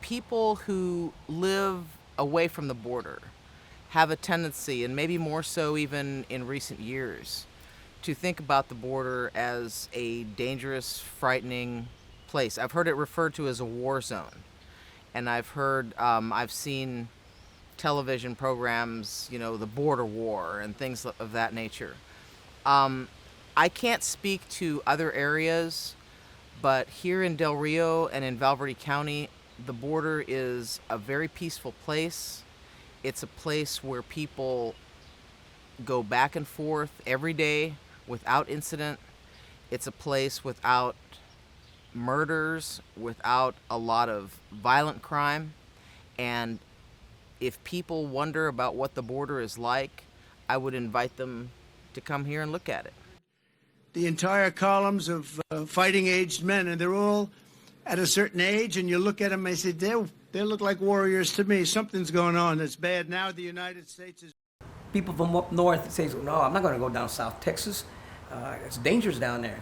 people who live away from the border have a tendency, and maybe more so even in recent years, to think about the border as a dangerous, frightening place. I've heard it referred to as a war zone. And I've seen television programs, the border war and things of that nature. Um, I can't speak to other areas, but here in Del Rio and in Val Verde County, the border is a very peaceful place. It's a place where people go back and forth every day without incident. It's a place without murders, without a lot of violent crime. And if people wonder about what the border is like, I would invite them to come here and look at it. The entire columns of fighting-aged men, and they're all at a certain age, and you look at them and say, they look like warriors to me. Something's going on that's bad. Now the United States is... People from up north say, no, I'm not going to go down South Texas. It's dangerous down there.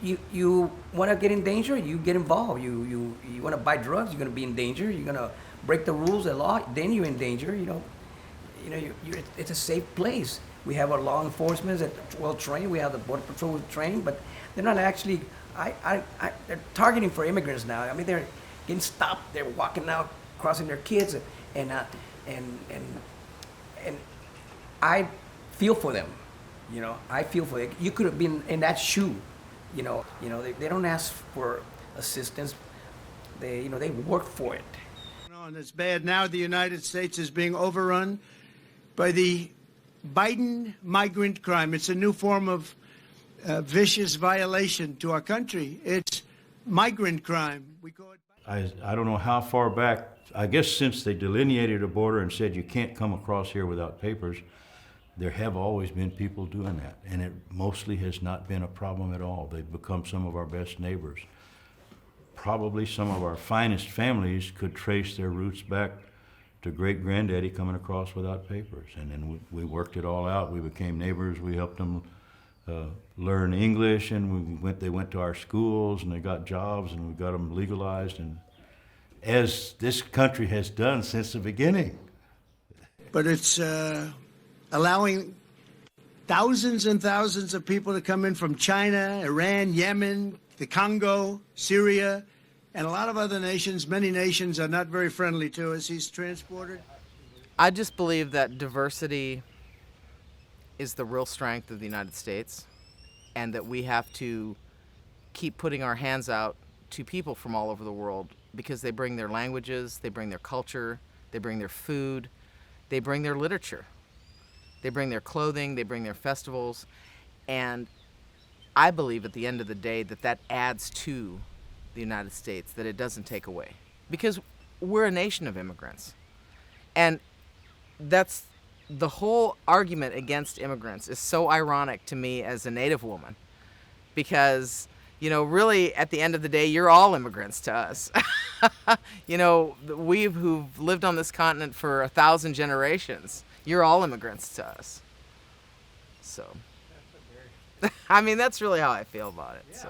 You want to get in danger, you get involved. You want to buy drugs, you're going to be in danger. You're going to break the rules, the law, then you're in danger. It's a safe place. We have our law enforcement that well trained. We have the border patrol trained, but they're not actually. They're targeting for immigrants now. I mean, they're getting stopped. They're walking out, crossing their kids, and I feel for them. I feel for it. You could have been in that shoe. They don't ask for assistance. They work for it. And it's bad. Now the United States is being overrun by the Biden migrant crime. It's a new form of vicious violation to our country. It's migrant crime. We call it. I don't know how far back. I guess since they delineated a border and said you can't come across here without papers, there have always been people doing that, and it mostly has not been a problem at all. They've become some of our best neighbors. Probably some of our finest families could trace their roots back to great-granddaddy coming across without papers. And then we worked it all out. We became neighbors. We helped them learn English, and they went to our schools, and they got jobs, and we got them legalized, and as this country has done since the beginning. But it's allowing thousands and thousands of people to come in from China, Iran, Yemen, the Congo, Syria, and a lot of other nations. Many nations are not very friendly to us. He's transported. I just believe that diversity is the real strength of the United States, and that we have to keep putting our hands out to people from all over the world, because they bring their languages, they bring their culture, they bring their food, they bring their literature, they bring their clothing, they bring their festivals. And I believe at the end of the day that adds to the United States, that it doesn't take away, because we're a nation of immigrants. And that's the whole argument against immigrants is so ironic to me as a Native woman, because really at the end of the day, you're all immigrants to us. Who've lived on this continent for 1,000 generations, you're all immigrants to us. So I mean, that's really how I feel about it. So